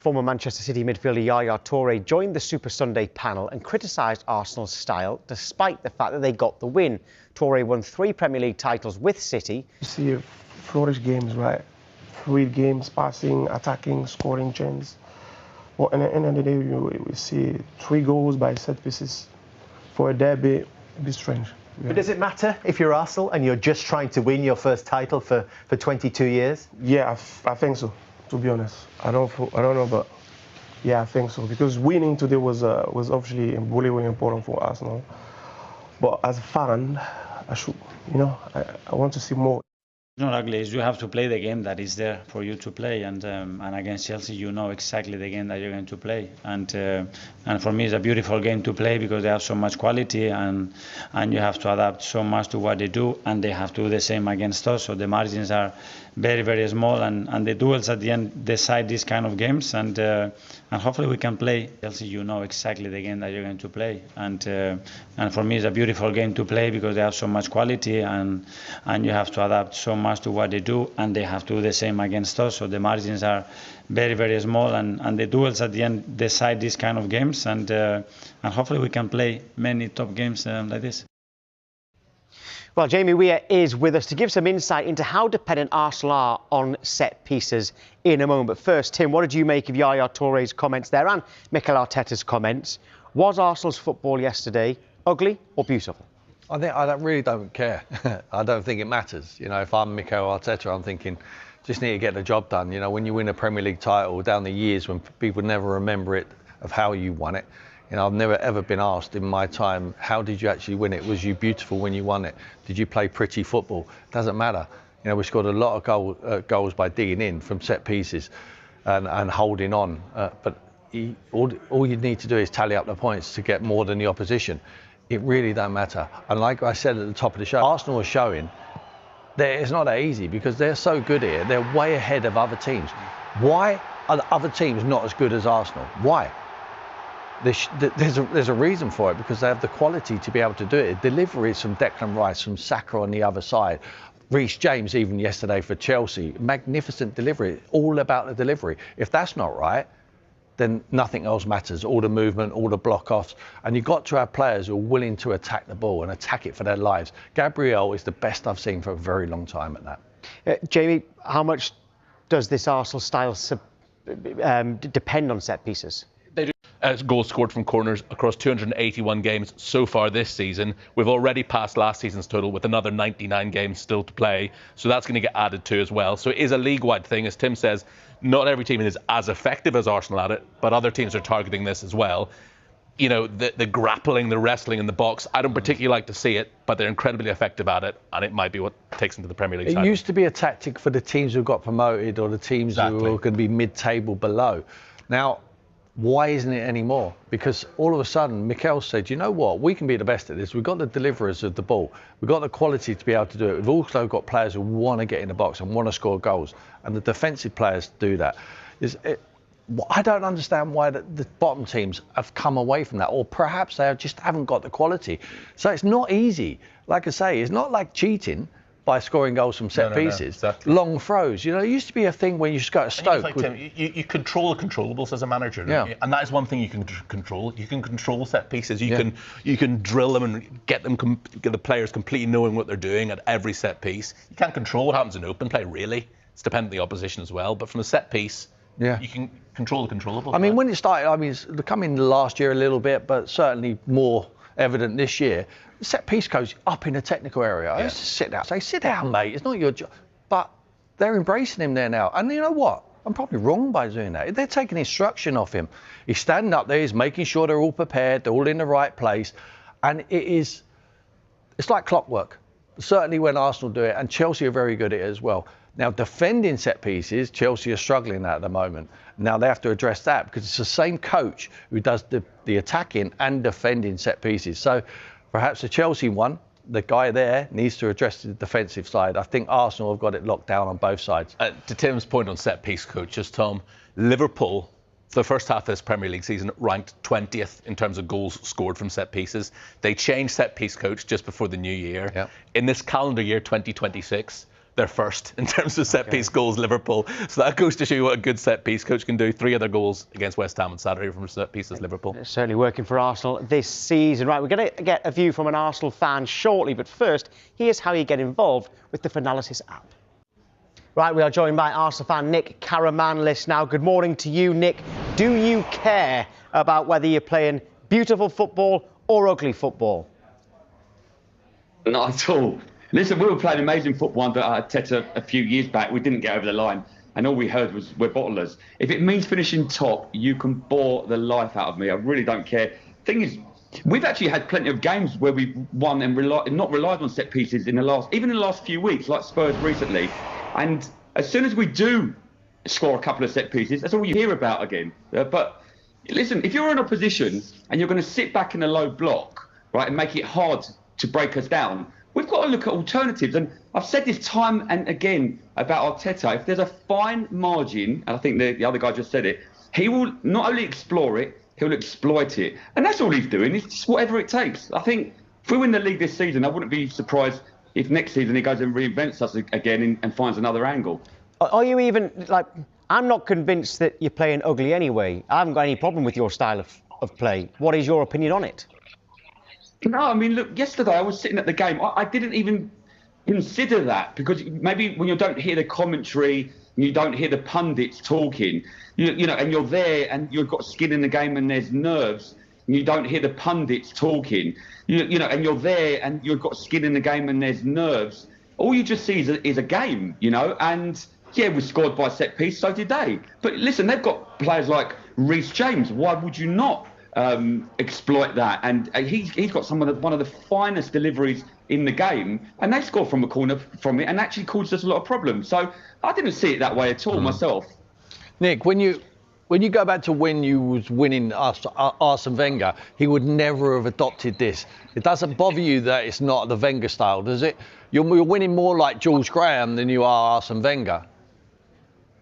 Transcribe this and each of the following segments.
Former Manchester City midfielder Yaya Toure joined the Super Sunday panel and criticised Arsenal's style despite the fact that they got the win. Toure won 3 Premier League titles with City. You see flourish games, right? Fluid games, passing, attacking, scoring chances. Well, at the end of the day, we see 3 goals by set pieces. For a derby, it'd be strange. Yeah. But does it matter if you're Arsenal and you're just trying to win your first title for 22 years? Yeah, I think so. To be honest, I don't know, but yeah, I think so, because winning today was obviously really important for Arsenal. But as a fan, I want to see more. It's not ugly. You have to play the game that is there for you to play, and against Chelsea, you know exactly the game that you're going to play, and for me, it's a beautiful game to play because they have so much quality, and you have to adapt so much to what they do, and they have to do the same against us. So the margins are very, very small, and the duels at the end decide these kind of games, and hopefully we can play. Chelsea, you know exactly the game that you're going to play, and for me, it's a beautiful game to play because they have so much quality, and you have to adapt so much to what they do, and they have to do the same against us. So the margins are very, very small, and the duels at the end decide these kind of games, and hopefully we can play many top games like this. Well, Jamie Weir is with us to give some insight into how dependent Arsenal are on set pieces in a moment. But first, Tim, what did you make of Yaya Toure's comments there and Mikel Arteta's comments? Was Arsenal's football yesterday ugly or beautiful? I really don't care. I don't think it matters. You know, if I'm Mikel Arteta, I'm thinking, just need to get the job done. You know, when you win a Premier League title down the years when people never remember it of how you won it. You know, I've never ever been asked in my time, how did you actually win it? Was you beautiful when you won it? Did you play pretty football? Doesn't matter. You know, we scored a lot of goals by digging in from set pieces and holding on. But all you need to do is tally up the points to get more than the opposition. It really don't matter. And like I said at the top of the show, Arsenal are showing that it's not that easy because they're so good here. They're way ahead of other teams. Why are the other teams not as good as Arsenal? Why? There's a reason for it, because they have the quality to be able to do it. Deliveries from Declan Rice, from Saka on the other side. Reece James even yesterday for Chelsea. Magnificent delivery, all about the delivery. If that's not right, then nothing else matters. All the movement, all the block-offs. And you've got to have players who are willing to attack the ball and attack it for their lives. Gabriel is the best I've seen for a very long time at that. Jamie, how much does this Arsenal style depend on set pieces? Goals scored from corners across 281 games so far this season. We've already passed last season's total with another 99 games still to play. So that's going to get added to as well. So it is a league-wide thing. As Tim says, not every team is as effective as Arsenal at it, but other teams are targeting this as well. You know, the grappling, the wrestling in the box, I don't particularly like to see it, but they're incredibly effective at it, and it might be what takes them to the Premier League title. It used to be a tactic for the teams who got promoted or the teams who were going to be mid-table below. Now, why isn't it anymore? Because all of a sudden, Mikel said, you know what, we can be the best at this. We've got the deliverers of the ball. We've got the quality to be able to do it. We've also got players who want to get in the box and want to score goals. And the defensive players do that. I don't understand why the bottom teams have come away from that, or perhaps they just haven't got the quality. So it's not easy. Like I say, it's not like cheating by scoring goals from set pieces. Exactly. Long throws. You know, it used to be a thing when you just go to Stoke. Like Tim, you control the controllables as a manager, yeah. And that is one thing you can control. You can control set pieces. You can drill them and get the players completely knowing what they're doing at every set piece. You can't control what happens in open play, really. It's dependent on the opposition as well. But from the set piece, you can control the controllables. I mean, when it started, I mean, it's coming last year a little bit, but certainly more evident this year. The set piece coach up in the technical area. I used to sit down, say, sit down, mate. It's not your job. But they're embracing him there now. And you know what? I'm probably wrong by doing that. They're taking instruction off him. He's standing up there. He's making sure they're all prepared. They're all in the right place. And it's like clockwork. Certainly when Arsenal do it. And Chelsea are very good at it as well. Now, defending set pieces, Chelsea are struggling at the moment. Now they have to address that because it's the same coach who does the attacking and defending set pieces. So perhaps the Chelsea one, the guy there needs to address the defensive side. I think Arsenal have got it locked down on both sides. To Tim's point on set piece coaches, Tom, Liverpool, for the first half of this Premier League season, ranked 20th in terms of goals scored from set pieces. They changed set piece coach just before the new year. Yep. In this calendar year, 2026, they're first in terms of set-piece goals, Liverpool. So that goes to show you what a good set-piece coach can do. 3 other goals against West Ham on Saturday from set-pieces, Liverpool. It's certainly working for Arsenal this season. Right, we're going to get a view from an Arsenal fan shortly, but first, here's how you get involved with the Finalysis app. Right, we are joined by Arsenal fan Nick Caramanlis now. Good morning to you, Nick. Do you care about whether you're playing beautiful football or ugly football? Not at all. Listen, we were playing amazing football under Arteta a few years back. We didn't get over the line, and all we heard was we're bottlers. If it means finishing top, you can bore the life out of me. I really don't care. Thing is, we've actually had plenty of games where we've won and not relied on set pieces even in the last few weeks, like Spurs recently. And as soon as we do score a couple of set pieces, that's all you hear about again. But listen, if you're in a position and you're going to sit back in a low block, right, and make it hard to break us down, we've got to look at alternatives. And I've said this time and again about Arteta. If there's a fine margin, and I think the other guy just said it, he will not only explore it, he'll exploit it. And that's all he's doing. It's just whatever it takes. I think if we win the league this season, I wouldn't be surprised if next season he goes and reinvents us again and finds another angle. Are you even, like, I'm not convinced that you're playing ugly anyway. I haven't got any problem with your style of play. What is your opinion on it? No, I mean, look, yesterday I was sitting at the game. I didn't even consider that, because maybe when you don't hear the commentary, you don't hear the pundits talking, you know, and you're there and you've got skin in the game and there's nerves, and you don't hear the pundits talking, you know, and you're there and you've got skin in the game and there's nerves, all you just see is a game, you know, and yeah, we scored by set piece, so did they. But listen, they've got players like Reece James. Why would you not exploit that? And he's got one of the finest deliveries in the game, and they scored from a corner from it and actually caused us a lot of problems. So I didn't see it that way at all myself. Nick, when you go back to when you was winning Arsene Wenger, he would never have adopted this. It doesn't bother you that it's not the Wenger style, does it? You're winning more like George Graham than you are Arsene Wenger.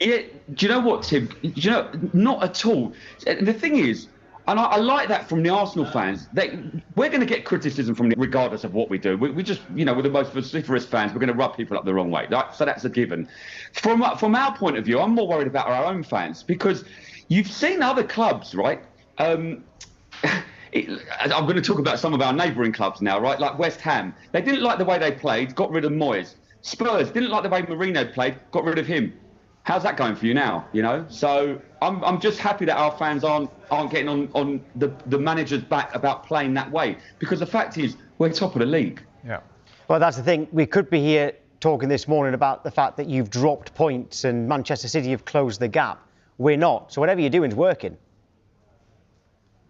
Yeah, do you know what, Tim? Do you know, not at all. And the thing is, and I like that from the Arsenal fans. We're going to get criticism from them regardless of what we do. We just, you know, we're the most vociferous fans. We're going to rub people up the wrong way. Right? So that's a given. From our point of view, I'm more worried about our own fans, because you've seen other clubs, right? I'm going to talk about some of our neighbouring clubs now, right? Like West Ham. They didn't like the way they played, got rid of Moyes. Spurs didn't like the way Mourinho played, got rid of him. How's that going for you now? You know, so I'm just happy that our fans aren't getting on the manager's back about playing that way, because the fact is we're top of the league. Yeah. Well, that's the thing. We could be here talking this morning about the fact that you've dropped points and Manchester City have closed the gap. We're not. So whatever you're doing is working.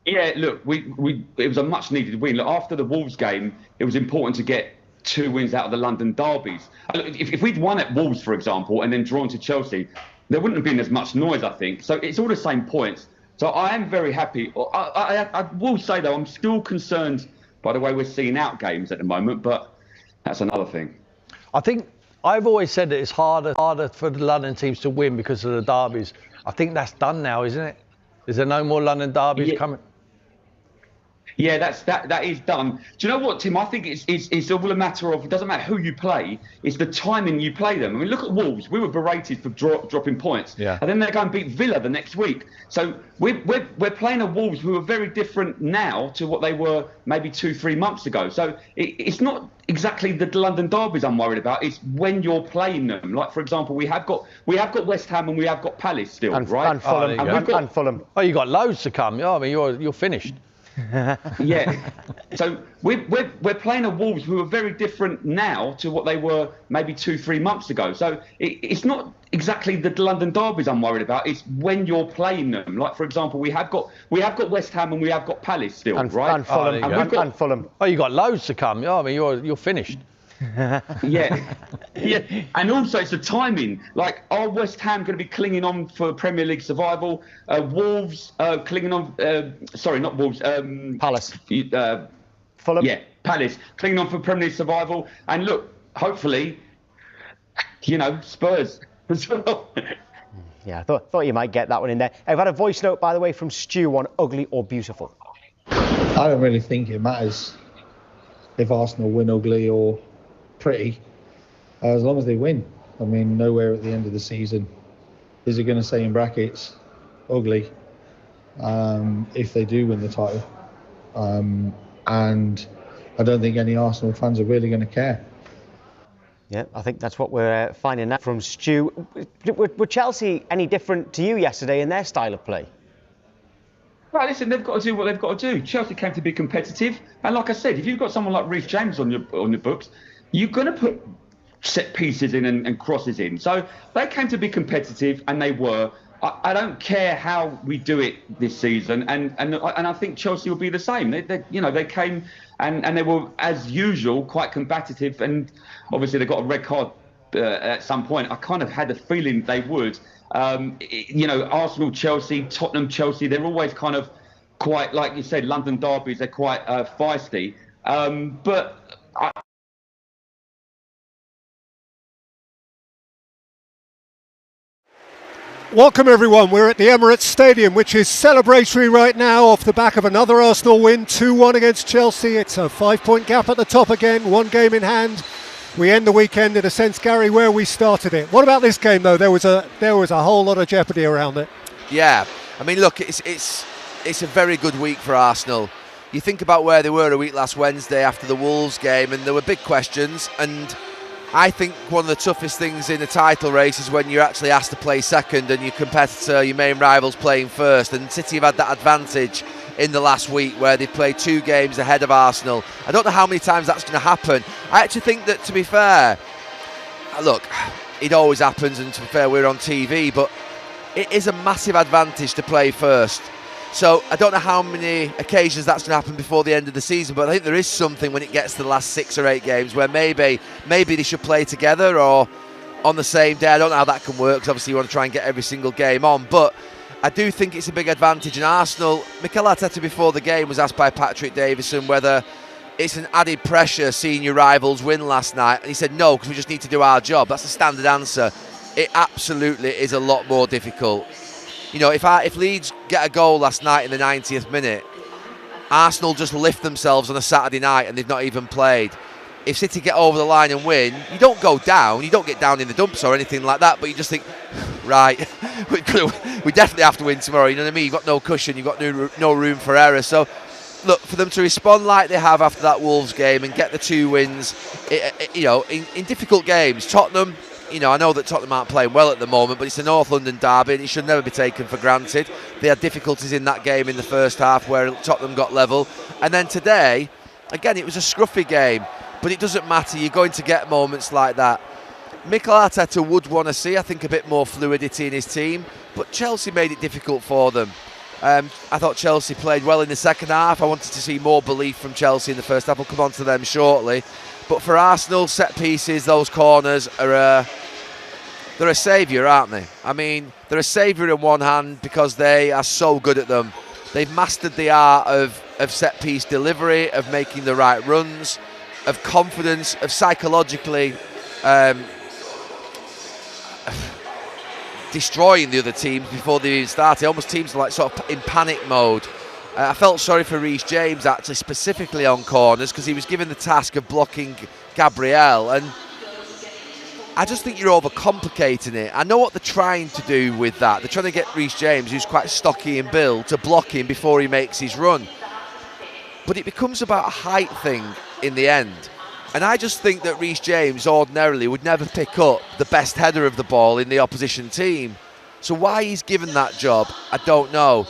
Yeah, look, it was a much needed win. Look, after the Wolves game, it was important to get 2 wins out of the London derbies. If we'd won at Wolves, for example, and then drawn to Chelsea, there wouldn't have been as much noise, I think. So it's all the same points. So I am very happy. I will say, though, I'm still concerned by the way we're seeing out games at the moment, but that's another thing. I think I've always said that it's harder for the London teams to win because of the derbies. I think that's done now, isn't it? Is there no more London derbies coming? Yeah, that is done. Do you know what, Tim? I think it's all a matter of, it doesn't matter who you play, it's the timing you play them. I mean, look at Wolves. We were berated for dropping points. Yeah. And then they go and beat Villa the next week. So we're playing a Wolves who are very different now to what they were maybe 2-3 months ago. So it's not exactly the London derbies I'm worried about. It's when you're playing them. Like, for example, we have got West Ham and we have got Palace still, right? And Fulham. And Fulham. Oh, you got loads to come. Yeah, I mean, you're finished. Yeah, so we're playing a Wolves who are very different now to what they were maybe 2-3 months ago. So it's not exactly the London derbies I'm worried about. It's when you're playing them. Like, for example, we have got West Ham and we have got Palace still, right? And Fulham. And Fulham. Oh, you got loads to come. Yeah, I mean, you're finished. Yeah, and also it's the timing. Like, are West Ham going to be clinging on for Premier League survival? Wolves clinging on. Sorry, not Wolves. Palace. Fulham. Yeah, Palace clinging on for Premier League survival. And look, hopefully, you know, Spurs as well. Yeah, I thought you might get that one in there. I've had a voice note, by the way, from Stu on ugly or beautiful. I don't really think it matters if Arsenal win ugly or pretty, as long as they win. I mean, nowhere at the end of the season is it going to say in brackets, ugly, if they do win the title. And I don't think any Arsenal fans are really going to care. Yeah, I think that's what we're finding out from Stu. Were Chelsea any different to you yesterday in their style of play? Right, listen, they've got to do what they've got to do. Chelsea came to be competitive, and like I said, if you've got someone like Reece James on your books, you're going to put set pieces in and crosses in. So they came to be competitive, and they were. I don't care how we do it this season, and I think Chelsea will be the same. They came and they were, as usual, quite combative, and obviously they got a red card at some point. I kind of had the feeling they would. Arsenal, Chelsea, Tottenham, Chelsea, they're always kind of quite, like you said, London derbies, they're quite feisty. Welcome everyone, we're at the Emirates Stadium, which is celebratory right now off the back of another Arsenal win, 2-1 against Chelsea. It's a 5-point gap at the top again, one game in hand. We end the weekend in a sense, Gary, where we started it. What about this game though? There was a whole lot of jeopardy around it. Yeah, I mean look, it's a very good week for Arsenal. You think about where they were a week last Wednesday after the Wolves game, and there were big questions, and I think one of the toughest things in a title race is when you're actually asked to play second and your competitor, your main rival's playing first. And City have had that advantage in the last week where they've played 2 games ahead of Arsenal. I don't know how many times that's going to happen. I actually think that, to be fair, look, it always happens, and to be fair, we're on TV, but it is a massive advantage to play first. So I don't know how many occasions that's going to happen before the end of the season, but I think there is something when it gets to the last 6 or 8 games where maybe they should play together or on the same day. I don't know how that can work, because obviously you want to try and get every single game on, but I do think it's a big advantage in Arsenal. Mikel Arteta before the game was asked by Patrick Davison whether it's an added pressure seeing your rivals win last night, and he said no, because we just need to do our job. That's the standard answer. It absolutely is a lot more difficult. You know, if Leeds get a goal last night in the 90th minute, Arsenal just lift themselves on a Saturday night and they've not even played. If City get over the line and win, you don't go down, you don't get down in the dumps or anything like that, but you just think, right, we definitely have to win tomorrow, you know what I mean? You've got no cushion, you've got no room for error. So, look, for them to respond like they have after that Wolves game and get the 2 wins, in difficult games, Tottenham, I know that Tottenham aren't playing well at the moment, but it's a North London derby and it should never be taken for granted. They had difficulties in that game in the first half where Tottenham got level. And then today, again, it was a scruffy game, but it doesn't matter. You're going to get moments like that. Mikel Arteta would want to see, I think, a bit more fluidity in his team, but Chelsea made it difficult for them. I thought Chelsea played well in the second half. I wanted to see more belief from Chelsea in the first half. We'll come on to them shortly. But for Arsenal, set pieces, those corners are they're a saviour, aren't they? I mean, they're a saviour in one hand because they are so good at them. They've mastered the art of set piece delivery, of making the right runs, of confidence, of psychologically destroying the other teams before they even started. Almost teams like sort of in panic mode. I felt sorry for Reece James actually, specifically on corners, because he was given the task of blocking Gabriel, and I just think you're overcomplicating it. I know what they're trying to do with that. They're trying to get Reece James, who's quite stocky in build, to block him before he makes his run. But it becomes about a height thing in the end. And I just think that Reece James ordinarily would never pick up the best header of the ball in the opposition team. So why he's given that job, I don't know.